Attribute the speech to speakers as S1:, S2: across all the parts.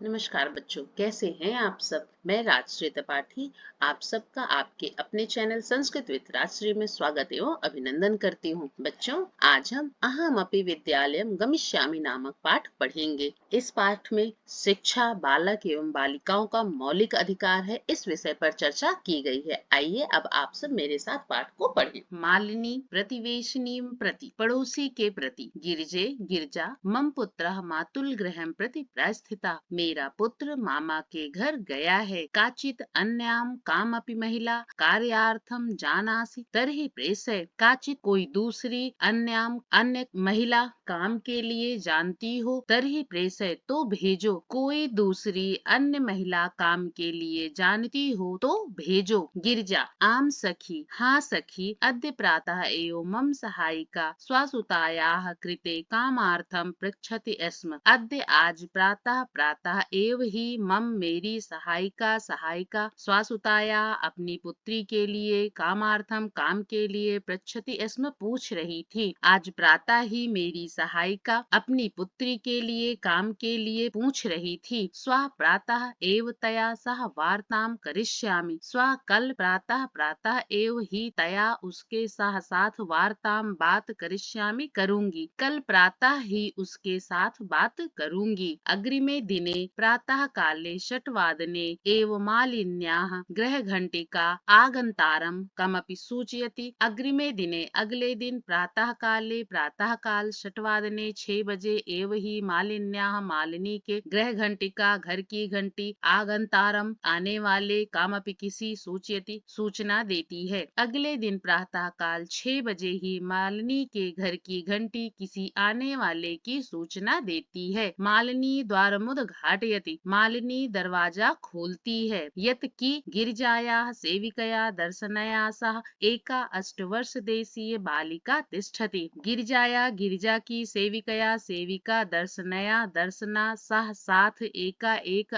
S1: नमस्कार बच्चों, कैसे हैं आप सब। मैं राजश्री त्रिपाठी आप सबका आपके अपने चैनल संस्कृत विद राजश्री में स्वागत एवं अभिनंदन करती हूँ। बच्चों, आज हम अहमपि विद्यालयम गमिष्यामि नामक पाठ पढ़ेंगे। इस पाठ में शिक्षा बालक एवं बालिकाओं का मौलिक अधिकार है, इस विषय पर चर्चा की गई है। आइए अब आप सब मेरे साथ पाठ को पढ़ें। मालिनी प्रतिवेशिनी प्रति, पड़ोसी के प्रति। गिरिजे गिरजा मम पुत्र मातुल गृहं प्रति प्रस्थिता, मेरा पुत्र मामा के घर गया है। काचित अन्याम कामपि महिला कार्यार्थम जानासि तर्हि प्रेषय, काचित कोई दूसरी अन्याम अन्य महिला काम के लिए जानती हो तर्हि प्रेषय तो भेजो, कोई दूसरी अन्य महिला काम के लिए जानती हो तो भेजो। गिरजा आम सखी, हाँ सखी, अद्य प्रातः एव मम सहायिका स्वसुतायाः कृते कामार्थम पृच्छति स्म। अद्य आज प्रातः प्रातः एव ही मम मेरी सहायिका स्वसुताया अपनी पुत्री के लिए कामार्थम काम के लिए पृच्छति स्म पूछ रही थी। आज प्रातः ही मेरी सहायिका अपनी पुत्री के लिए काम के लिए पूछ रही थी। स्व प्रातः एव तया सह वार्ताम करिष्यामि, स्व कल प्रातः प्रातः एव ही तया उसके साथ वार्ताम बात करिष्यामि करूंगी, कल प्रातः ही उसके साथ बात करूंगी। अग्रिमे दिने प्रातः काले षट्वादने एव मालिन्याः गृह घंटिका आगंतारम कमपि सूचयति। अग्रिमे दिने अगले दिन प्रातः काल षट्वादने 6 बजे एव ही मालिन्याः मालिनी के गृह घंटिका घर की घंटी आगंतारम आने वाले कामपि किसी सूचयति सूचना देती है। अगले दिन प्रातः काल 6 बजे ही मालिनी के घर की घंटी किसी आने वाले की सूचना देती है। मालिनी द्वारमुद्घाटयति, मालिनी दरवाजा खोलती है। यत की गिरिजायाः सेविकया दर्शनया सह एका 8 वर्ष देशीय बालिका तिष्ठति। गिरिजा की सेविका दर्शना सह साथ एका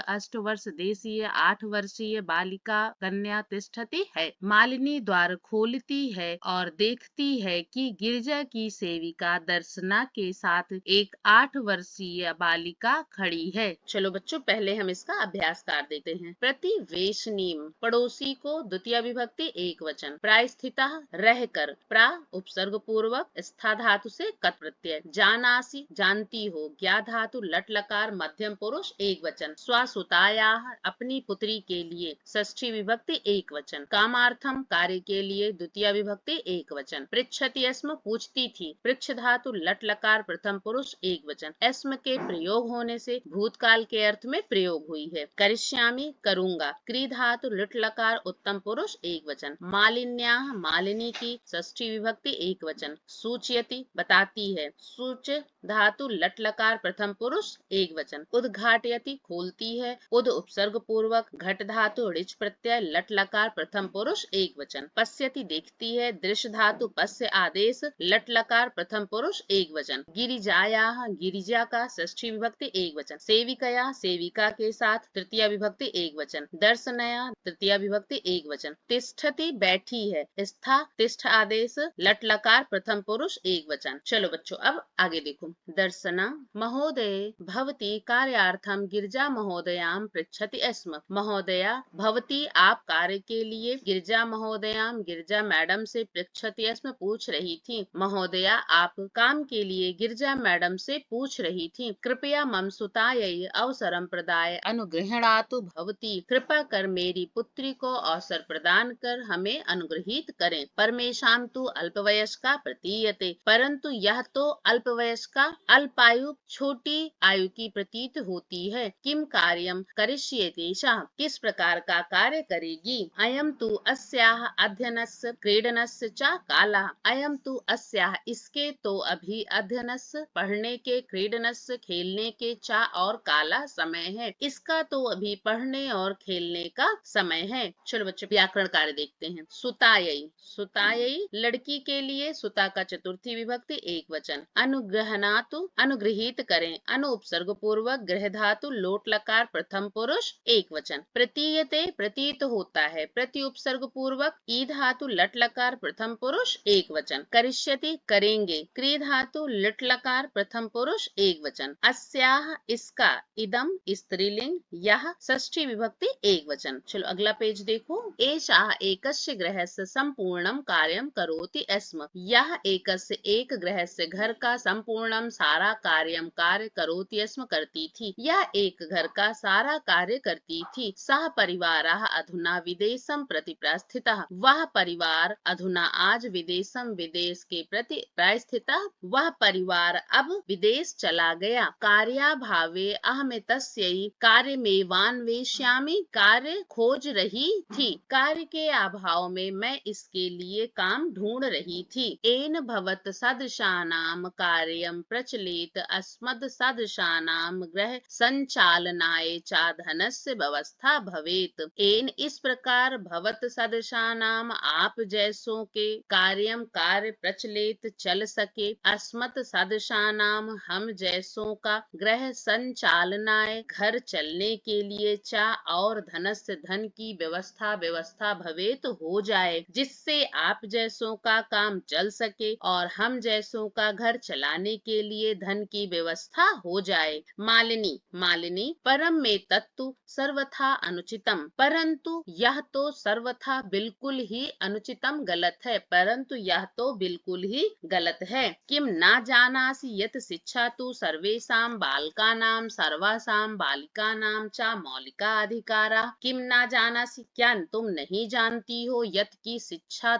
S1: 8 वर्ष देशीय 8 वर्षीय बालिका कन्या तिष्ठति है। मालिनी द्वार खोलती है और देखती है कि गिरिजा की सेविका दर्शना के साथ एक 8 वर्षीय बालिका खड़ी है। चलो बच्चों, पहले हम इसका अभ्यास कर देते हैं। प्रतिवेशनीम, पड़ोसी को द्वितीय विभक्ति एक वचन। प्रायस्थितः, रहकर। प्रा उपसर्ग पूर्वक, स्था धातु से कत प्रत्यय। जानासि, जानती हो। ज्ञा धातु लट लकार मध्यम पुरुष एक वचन। स्वसुतायाः, अपनी पुत्री के लिए षष्ठी विभक्ति एक वचन। कामार्थम, कार्य के लिए द्वितीय विभक्ति एक वचन। पृच्छति स्म, पूछती थी। पृच्छ धातु लट लकार प्रथम पुरुष एक वचन। स्म के प्रयोग होने से भूतकाल के अर्थ में प्रयोग हुई है। करिष्यामि, करूंगा। क्री धातु लट लकार उत्तम पुरुष एक वचन। मालिन्याः, मालिनी की षष्ठी विभक्ति एक वचन। सूचयति, बताती है। सूच धातु लट लकार प्रथम पुरुष एक वचन। उद्घाटयति, खोलती है। उद उपसर्ग पूर्वक, घट धातु ऋच प्रत्यय लट लकार प्रथम पुरुष एक वचन। पश्यति, देखती है। दृश्य धातु पश्य आदेश लट लकार प्रथम पुरुष एक वचन। गिरिजायाः, गिरिजा का षष्ठी विभक्ति एक वचन। सेविकया, सेविका के साथ तृतीय विभक्ति एक वचन। दर्शनया, तृतीय विभक्ति एक वचन। तिष्ठति, बैठी है। स्था तिष्ठ आदेश लट लकार प्रथम पुरुष एक वचन। चलो बच्चों, अब आगे देखो। दर्शना महोदय भवती कार्यार्थम गिरिजा महोदयाम पृच्छति स्म। महोदया भवती, आप कार्य के लिए गिरिजा महोदयाम, गिरिजा मैडम से पृच्छति स्म, पूछ रही थी। महोदया, आप काम के लिए गिरिजा मैडम से पूछ रही थी। कृपया मम सुतायै अवसरम प्रदाय अनुगृह्णातु भवती, कृपा कर मेरी पुत्री को अवसर प्रदान कर हमें अनुग्रहित करें। परमेशाम तु अल्पवयस्का प्रतीयते, परंतु यह तो अल्पवयस्का अल्पायु छोटी आयु की प्रतीत होती है। किम कार्यम करिष्यति सा, किस प्रकार का कार्य करेगी। अयम तु अस्याः अध्ययनस्य क्रीडनस्य च कालः, अयम तु अस्याः, इसके तो अभी अध्ययनस्य पढ़ने के, क्रीडनस्य खेलने के, चा और काला समय है, इसका तो अभी पढ़ने और खेलने का समय है। चलो बच्चों व्याकरण कार्य देखते हैं। सुतायई, सुतायई लड़की के लिए, सुता का चतुर्थी विभक्ति एक वचन। अनुग्रहणातु अनुग्रहित करें, अनु उपसर्ग पूर्वक, गृह धातु लोट लकार प्रथम पुरुष एक वचन। प्रतीयते प्रतीत होता है, प्रति उपसर्ग पूर्वक, ई धातु लट लकार प्रथम पुरुष एक वचन। करिष्यति करेंगे, क्री धातु लिट लकार प्रथम पुरुष एक वचन। अस्याह इसका, इदम स्त्रीलिंग, यह षष्ठी विभक्ति एक वचन। चलो अगला पेज देखो। एषः एकस्य गृहस्य संपूर्णं कार्यं करोति स्म, यह एकस्य एक गृहस्य घर का संपूर्णम सारा कार्य करोति स्म करती थी, यह एक घर का सारा कार्य करती थी। सह परिवारः अधुना विदेशं प्रति प्रस्थितः, वह परिवार अधुना आज विदेशम विदेश के प्रति प्रस्थितः, वह परिवार अब विदेश चला गया। कार्याभावे अहमेतस्यै कार्यमेवान्वेष्यामि, कार्य खोज रही थी, कार्य के अभाव में मैं इसके लिए काम ढूंढ रही थी। एन भवत सदृशानां कार्यं प्रचलित अस्मद् सदृशानां गृह संचालनाय च धनस्य व्यवस्था भवेत्। एन इस प्रकार भवत सदृशानां आप जैसों के कार्यम कार्य प्रचलित चल सके, अस्मत् सदृशानां हम जैसों का गृह संचालनाय घर चलने के लिए चा और धनस्य धन की व्यवस्था भवेत हो जाए, जिससे आप जैसों का काम चल सके और हम जैसों का घर चलाने के लिए धन की व्यवस्था हो जाए। मालिनी, मालिनी परम में तत्व सर्वथा अनुचितम, परंतु यह तो सर्वथा बिल्कुल ही अनुचितम गलत है, परंतु यह तो बिल्कुल ही गलत है। किम ना जानासि यत शिक्षा तु सर्वेषां बालकानां सर्वासां बालिकानां च मौलिका अधिकारा। किम ना जानासि क्या तुम नहीं जानती हो, यत की शिक्षा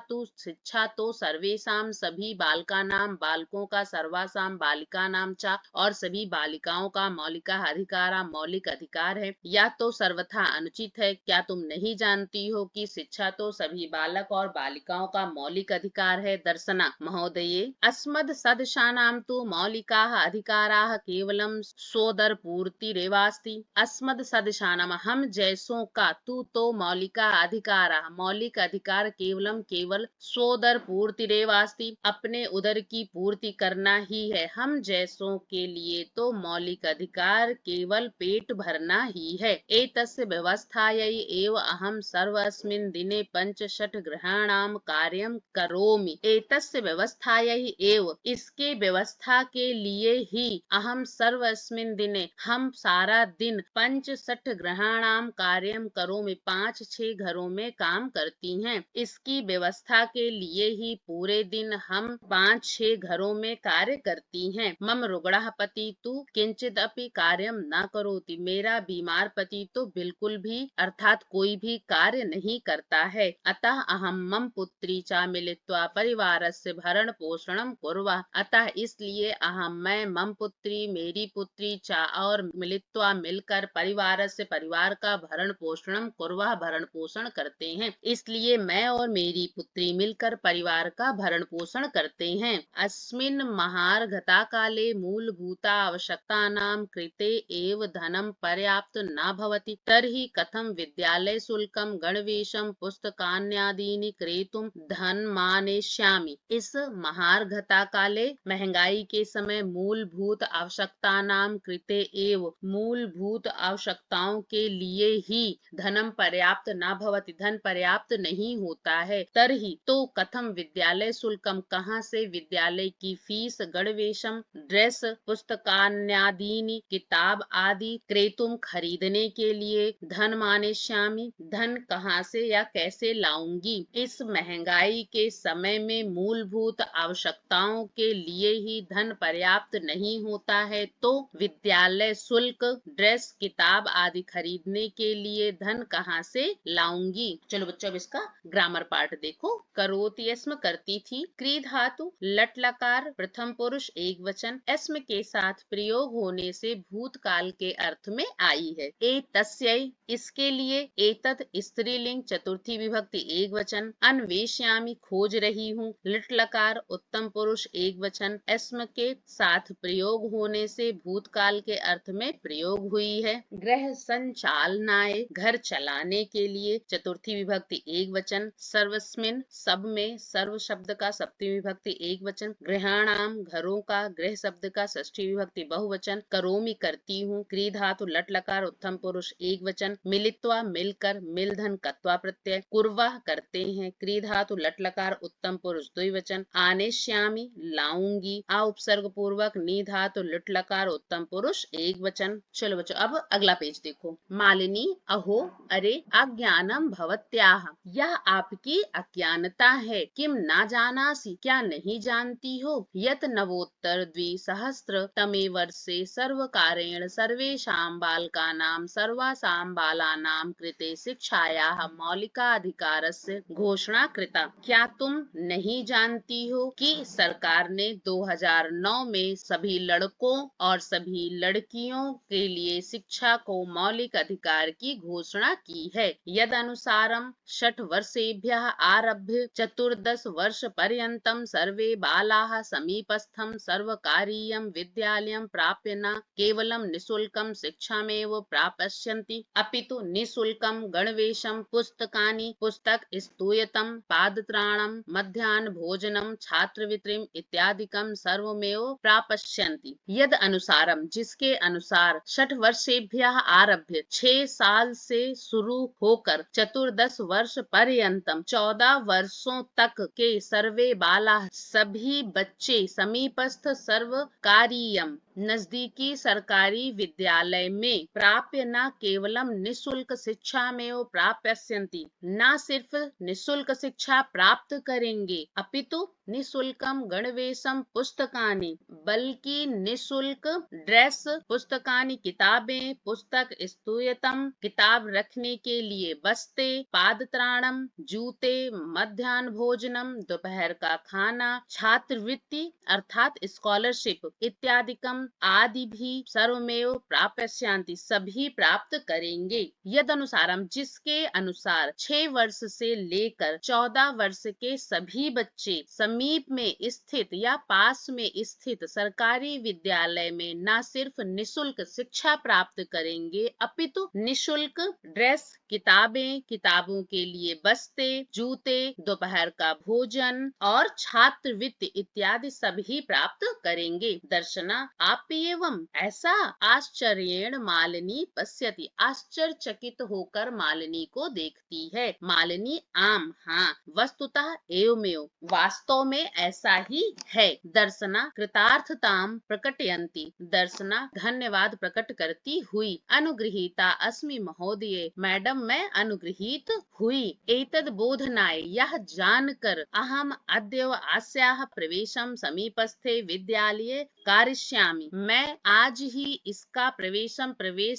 S1: तो सर्वेषां सभी बालकानां बालकों का, सर्वासां बालिकानां च और सभी बालिकाओं का, मौलिका अधिकारा मौलिक अधिकार है। या तो सर्वथा अनुचित है, क्या तुम नहीं जानती हो कि शिक्षा तो सभी बालक और बालिकाओं का मौलिक अधिकार है। दर्शना महोदये अस्मद् सदृशानां तु मौलिकाः अधिकाराः केवलं सोदरपूर्तिरेवास्ति। अस्मद् सदृशानां हम जैसों का, तू तो मौलिका अधिकाराः मौलिक अधिकार केवल सोदरपूर्तिरेवास्ति अपने उदर की पूर्ति करना ही है। हम जैसों के लिए तो मौलिक अधिकार केवल पेट भरना ही है। एतस्य व्यवस्थायै एव अहं सर्वस्मिन् दिने पंचषट् गृहाणां कार्यं करोमि। एतस्य व्यवस्थायै एव इसके व्यवस्था के लिए ही अहम सर्वस्मिन् दिने हम सारा दिन पंचषट् गृहाणां कार्यं करोमि 5-6 घरों में काम करती हैं। इसकी व्यवस्था के लिए ही पूरे दिन हम 5-6 घरों में कार्य करती हैं। मम रुग्णः पति तु किंचिदपि कार्यं न करोति, मेरा बीमार पति तो बिल्कुल भी अर्थात कोई भी कार्य नहीं करता है। अतः अहम मम पुत्री च मिलित्वा परिवारस्य भरण पोषणं कुर्वः, अतः इसलिए मैं मम पुत्री मेरी पुत्री चा और मिलित्वा मिलकर परिवार से परिवार का भरण पोषणम कुर्वः भरण पोषण करते हैं। इसलिए मैं और मेरी पुत्री मिलकर परिवार का भरण पोषण करते हैं। अस्मिन् महार्घता काले मूलभूता आवश्यकतानां कृते एव धनं पर्याप्त न भवति, तर्हि कथं विद्यालय शुल्कं गणवेशं पुस्तकान्यादीनि क्रेतुं धनमानेष्यामि। इस महार्घता काले महंगाई के समय मूलभूत आवश्यकतानां कृते एव मूलभूत आवश्यकताओं के लिए ही धनम पर्याप्त न भवति धन पर्याप्त नहीं होता है। तरहि तो कथम विद्यालय शुल्कम कहाँ से विद्यालय की फीस, गणवेशम ड्रेस, पुस्तकान्यादीनि किताब आदि क्रेतुम खरीदने के लिए धन मानेष्यामि धन कहाँ से या कैसे लाऊंगी। इस महंगाई के समय में मूलभूत आवश्यकताओं के लिए ही धन पर्याप्त नहीं होता है, तो विद्यालय शुल्क, ड्रेस, किताब आदि खरीदने के लिए धन कहाँ से लाऊंगी। चलो बच्चों अब इसका ग्रामर पार्ट देखो। करोति एस्म करती थी, क्री धातु लट लकार प्रथम पुरुष एक वचन एस्म के साथ प्रयोग होने से भूतकाल के अर्थ में आई है। एतस्यै इसके लिए, एतत् स्त्रीलिंग चतुर्थी विभक्ति एक वचन, अन्वेष्यामि खोज रही हूँ, लिट लकार उत्तम पुरुष एक वचन एस्म के साथ प्रयोग होने से भूतकाल के अर्थ में प्रयोग हुई है। गृह संचालन संचालनाय घर चलाने के लिए, चतुर्थी विभक्ति एक वचन, सर्वस्मिन सब में, सर्व शब्द का सप्तमी विभक्ति एक वचन, गृहाणाम घरों का, गृह शब्द का षष्ठी विभक्ति बहुवचन, करोमि करती हूँ, क्री धातु लट लकार उत्तम पुरुष एक वचन, मिलित्वा मिलकर, मिलधन कत्वा प्रत्यय, कुर्वः करते हैं, क्री धातु लट लकार उत्तम पुरुष द्विवचन, आनेष्यामि लाऊंगी, आ उपसर्ग पूर्वक नी धातु लट लकार उत्तम पुरुष एक वचन। चलो बच्चों अब अगला पेज देखो। मालिनी अहो अरे अज्ञानम भवत्याह, यह आपकी अज्ञानता है, किम ना जानासी क्या नहीं जानती हो, यत नवोत्तर द्विसहस्र तमे वर्षे सर्वकारेण सर्वेषां बालकानां सर्वासां बालानां कृते शिक्षायाः मौलिकाधिकारस्य घोषणा कृता। क्या तुम नहीं जानती हो कि सरकार ने 2009 में सभी लड़कों और सभी लड़कियों के लिए शिक्षा को मौलिक अधिकार की घोषणा की है। यद अनुसारम 6 वर्षेभ्यः आरभ्य 14 वर्ष पर्यन्तं सर्वे बालाः समीपस्थं सर्वकारीयं विद्यालयं प्राप्य न केवलं निःशुल्कं शिक्षामेव प्राप्स्यन्ति अपितु निःशुल्कं गणवेशं पुस्तकानि पुस्तक स्तूयतं पादत्राणं मध्याह्न भोजनं छात्रवृत्तिम् इत्यादिकं सर्वमेव प्राप्स्यन्ति। यद अनुसारम जिसके अनुसार 6 वर्षेभ्यः आरभ्य 6 साल से शुरू होकर 14 वर्ष पर्यंतम 14 वर्षों तक के सर्वे बाला सभी बच्चे समीपस्थ सर्वकारीयम नजदीकी सरकारी विद्यालय में प्राप्य न केवलम निःशुल्क शिक्षा में प्राप्स्यन्ति न सिर्फ निःशुल्क शिक्षा प्राप्त करेंगे अपितु निःशुल्कम गणवेशम पुस्तकानि बल्कि निःशुल्क ड्रेस पुस्तकानि किताबें पुस्तक स्तूयतम किताब रखने के लिए बस्ते पादत्राणम जूते मध्याह्न भोजनम दोपहर का खाना छात्रवृत्ति अर्थात स्कॉलरशिप इत्यादिकम आदि भी सर्वमेव प्राप्स्यन्ति सभी प्राप्त करेंगे। यद अनुसारम जिसके अनुसार 6 वर्ष से लेकर 14 वर्ष के सभी बच्चे समीप में स्थित या पास में स्थित सरकारी विद्यालय में न सिर्फ निःशुल्क शिक्षा प्राप्त करेंगे अपितु निःशुल्क ड्रेस किताबें किताबों के लिए बस्ते जूते दोपहर का भोजन और छात्रवृत्ति इत्यादि सभी प्राप्त करेंगे। दर्शना आप एवं ऐसा आश्चर्येण मालिनी पश्यति आश्चर्यचकित होकर मालिनी को देखती है। मालिनी आम हाँ वस्तुतः एवमेव वास्तव में ऐसा ही है। दर्शना कृतार्थताम प्रकटयन्ति दर्शना धन्यवाद प्रकट करती हुई अनुगृहीता अस्मि महोदये मैडम मैं अनुगृहीत हुई। एतद् बोधनाय यह जानकर अहम अद्य अस्याः प्रवेशम समीपस्थे विद्यालये कारिष्यामि मैं आज ही इसका प्रवेश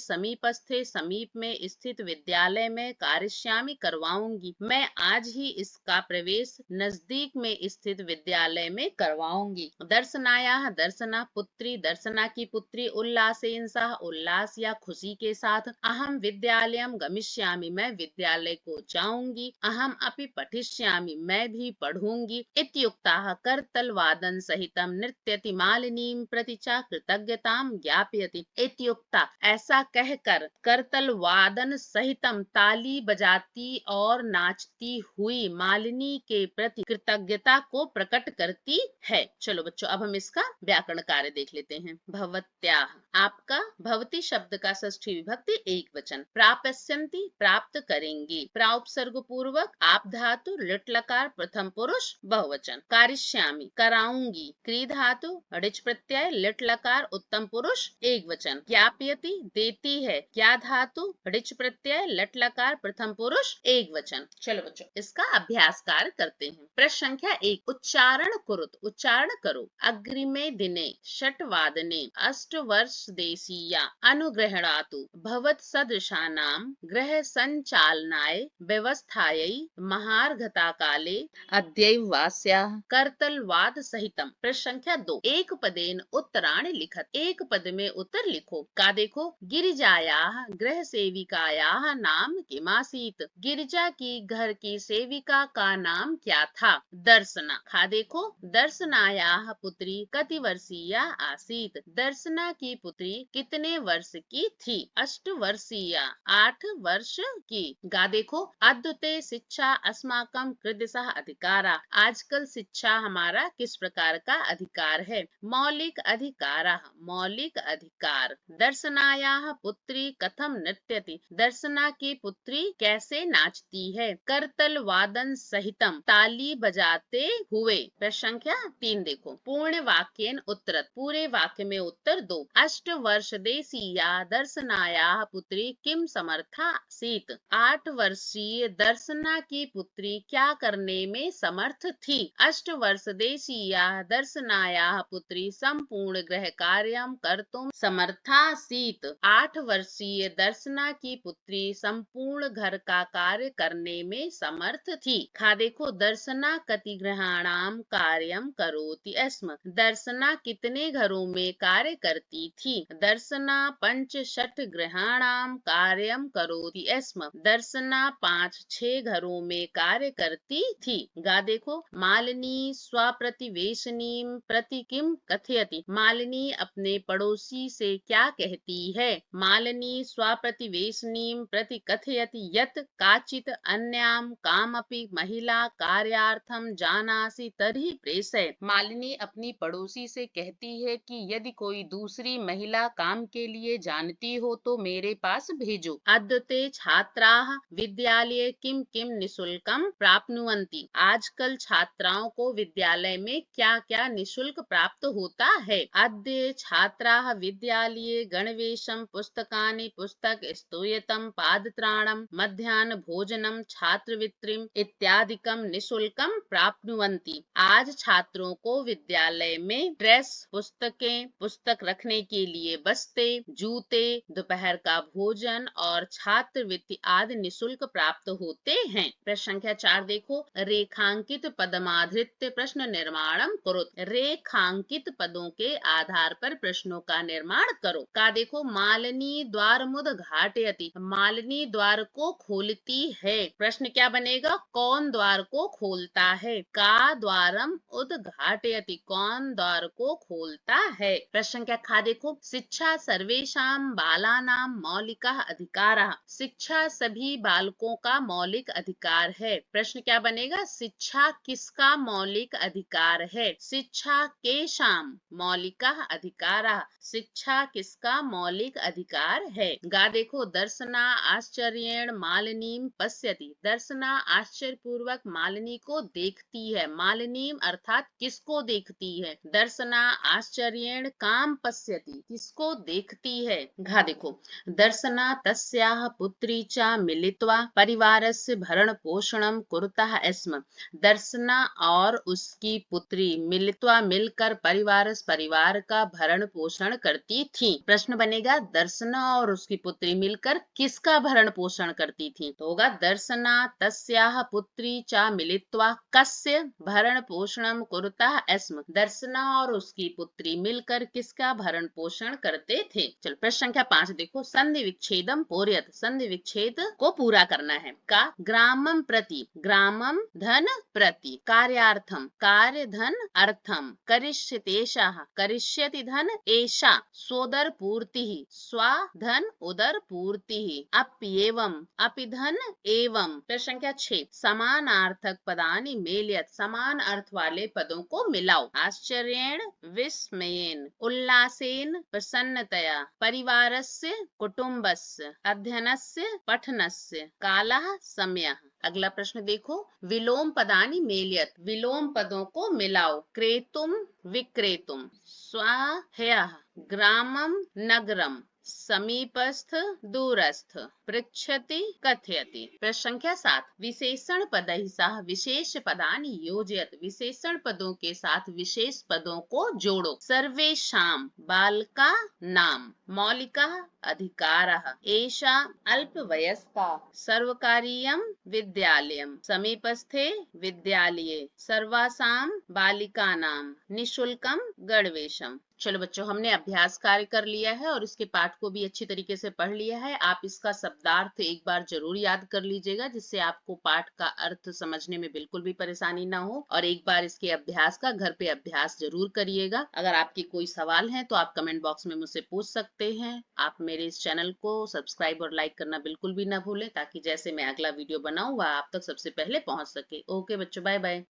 S1: समीपस्थे समीप में स्थित विद्यालय में कारिष्यामि करवाऊंगी। मैं आज ही इसका प्रवेश नजदीक में स्थित विद्यालय में करवाऊंगी। दर्शनायाः दर्शना पुत्री दर्शना की पुत्री उल्लासेन सह उल्लास या खुशी के साथ अहम विद्यालयम गमिष्यामि मैं विद्यालय को जाऊंगी। अहम अपि पठिष्यामि मैं भी पढ़ूंगी। इत्युक्ताः करतलवादन सहितम नृत्यति मालिनीं प्रति च कृतज्ञतां ज्ञापयति। इत्युक्ता ऐसा कहकर करतल वादन सहितम ताली बजाती और नाचती हुई मालिनी के प्रति कृतज्ञता को प्रकट करती है। चलो बच्चों अब हम इसका व्याकरण कार्य देख लेते हैं। भवत्याः आपका भवती शब्द का षष्ठी विभक्ति एक वचन प्राप्स्यन्ति प्राप्त करेंगे प्राउपसर्ग पूर्वक आप धातु लिट लकार प्रथम पुरुष बहुवचन कारिष्यामि कराऊंगी क्री धातु ऋच प्रत्यय लिट लकार उत्तम पुरुष एक वचन ज्ञापयति देती है क्या धातु ऋच प्रत्यय लिट लकार प्रथम पुरुष एक वचन। चलो बच्चों इसका अभ्यास कार्य करते हैं। प्रश्न संख्या 1 उच्चारण कुरुत उच्चारण करो। अग्रिमे दिने षट्वादने अष्टवर्ष देशीया अनुग्रहणातु भवत् सदृशानां गृह संचालनाय व्यवस्थायै महार्घता काले अद्यैव वास्याः कर्तलवाद सहितम। प्रश्न संख्या 2 एक पदे वाक्येन उत्तराणि लिखत। एक पद में उत्तर लिखो। का देखो, गिरिजायाः गृह सेविकायाः नाम किमासीत। गिरिजा की घर की सेविका का नाम क्या था? दर्शना। खा देखो, दर्शनायाः पुत्री कति वर्षीया आसीत। दर्शना की पुत्री कितने वर्ष की थी? 8 वर्षीया, 8 वर्ष की। गा देखो, अद्यते शिक्षा अस्माकं कीदृशः अधिकारा। आजकल शिक्षा हमारा किस प्रकार का अधिकार है? मौलिक अधिकाराः, मौलिक अधिकार। दर्शनायाः पुत्री कथम नृत्यति। दर्शना की पुत्री कैसे नाचती है? करतल वादन सहितम, ताली बजाते हुए। प्रश्न संख्या 3 देखो, पूर्ण वाक्येन उत्तरत। पूरे वाक्य में उत्तर दो। 8 वर्ष देशीया दर्शनायाः पुत्री किम समर्था आसीत। 8 वर्षीय दर्शना की पुत्री क्या करने में समर्थ थी? 8 वर्ष देशीया दर्शनायाः पुत्री संपूर्ण गृह कार्यम कर्तुम समर्थासीत। 8 वर्षीय दर्शना की पुत्री संपूर्ण घर का कार्य करने में समर्थ थी। खा देखो, दर्शना कति गृहाणाम कार्यम करोति स्म। दर्शना कितने घरों में कार्य करती थी? दर्शना 5-6 गृहाणाम कार्यम करोति स्म। दर्शना 5-6 घरों में कार्य करती थी। गा देखो, मालिनी स्वप्रतिवेशिनीं प्रति किम कथयति। मालिनी अपने पड़ोसी से क्या कहती है? मालिनी स्वप्रतिवेशिनीं प्रति कथयति यत् काचित् अन्यां कामपि महिला कार्यार्थम जानासि तर्हि प्रेषय। मालिनी अपनी पड़ोसी से कहती है कि यदि कोई दूसरी महिला काम के लिए जानती हो तो मेरे पास भेजो। अद्यते छात्राः विद्यालये किम किम निशुल्कम प्राप्नुवन्ति। आजकल छात्राओं को विद्यालय में क्या क्या निशुल्क प्राप्त होता है? अद्य छात्राः विद्यालये गणवेशम पुस्तकानि पुस्तक स्तूयतम पादत्राणम मध्याह्न भोजनम छात्रवृत्तिम इत्यादिकम निशुल्कम प्राप्नुवन्ति। आज छात्रों को विद्यालय में ड्रेस, पुस्तकें, पुस्तक रखने के लिए बस्ते, जूते, दोपहर का भोजन और छात्रवृत्ति आदि निशुल्क प्राप्त होते हैं। प्रश्न संख्या 4 देखो, रेखांकित पदमाधृत्य प्रश्न निर्माणम करो। रेखांकित पदों के आधार पर प्रश्नों का निर्माण करो। का देखो, मालिनी द्वार मुद घाटयति। मालिनी द्वार को खोलती है। प्रश्न क्या बनेगा? कौन द्वार को खोलता है? का द्वारम उद्घाटयति। कौन द्वार को खोलता है? प्रश्न संख्या खा देखो, शिक्षा सर्वेषां बालानां मौलिकः अधिकारः। शिक्षा सभी बालकों का मौलिक अधिकार है। प्रश्न क्या बनेगा? शिक्षा किसका मौलिक अधिकार है? शिक्षा केषां मौलिकः अधिकारः। शिक्षा किसका मौलिक अधिकार है? गा देखो, दर्शना आश्चर्येण मालिनीं पश्यति। दर्शना आश्चर्य पूर्वक मालिनी को देखती है। मालिनीं अर्थात किसको देखती है? दर्शना आश्चर्येण काम पश्यति। किसको देखती है? घा देखो, दर्शना तस्याः पुत्री च मिलित्वा परिवारस्य भरण पोषणं कुरुतः स्म। दर्शना और उसकी पुत्री मिलित्वा मिलकर परिवार का भरण पोषण करती थी। प्रश्न बनेगा, दर्शना और उसकी पुत्री मिलकर किसका भरण पोषण करती थी? तो होगा दर्शना तस्याः पुत्री च मिलित्वा कस्य भरण पोषणं कुरुतः स्म। दर्शना और उसकी पुत्री मिलकर किसका भरण पोषण करते थे? चलो प्रश्न संख्या 5 देखो, संधि विच्छेदम पोर्यत। संधि विच्छेद को पूरा करना है। का ग्रामम प्रति, ग्रामम धन प्रति, कार्यार्थम कार्य धन अर्थम, करिष्यतेषः करिष्यति धन एषा, सोदर पूर्ति स्वा धन उदर पूर्ति, अप्येवम अपि धन एवं। प्रश्न संख्या 6, समानार्थक पदानि मेलयत। समान अर्थ वाले पदों को मिलाओ। आश्चर्येण विस्मयेन, उल्लासेन प्रसन्नतया, परिवारस्य कुटुम्बस्य, अध्ययनस्य पठनस्य, कालः समयः। अगला प्रश्न देखो, विलोम पदानि मेलयत। विलोम पदों को मिलाओ। क्रेतुम विक्रेतुम, स्वाह्यः, ग्रामम नगरम, समीपस्थ दूरस्थ, पृच्छति कथयति। प्रश्न संख्या 7, विशेषण पदैः सह विशेष पदानि योजयत। विशेषण पदों के साथ विशेष पदों को जोड़ो। सर्वेषां बालका नाम, मौलिकः अधिकारः, एषा अल्पवयस्का, सर्वकारीयं विद्यालयं, समीपस्थे विद्यालये, सर्वासां बालिकानां निशुल्कं गणवेशम्। चलो बच्चों, हमने अभ्यास कार्य कर लिया है और इसके पाठ को भी अच्छी तरीके से पढ़ लिया है। आप इसका शब्दार्थ एक बार जरूर याद कर लीजिएगा, जिससे आपको पाठ का अर्थ समझने में बिल्कुल भी परेशानी ना हो। और एक बार इसके अभ्यास का घर पे अभ्यास जरूर करिएगा। अगर आपके कोई सवाल है तो आप कमेंट बॉक्स में मुझसे पूछ सकते हैं। आप मेरे इस चैनल को सब्सक्राइब और लाइक करना बिल्कुल भी ना भूलें, ताकि जैसे मैं अगला वीडियो बनाऊं वह आप तक सबसे पहले पहुंच सके। ओके बच्चों, बाय बाय।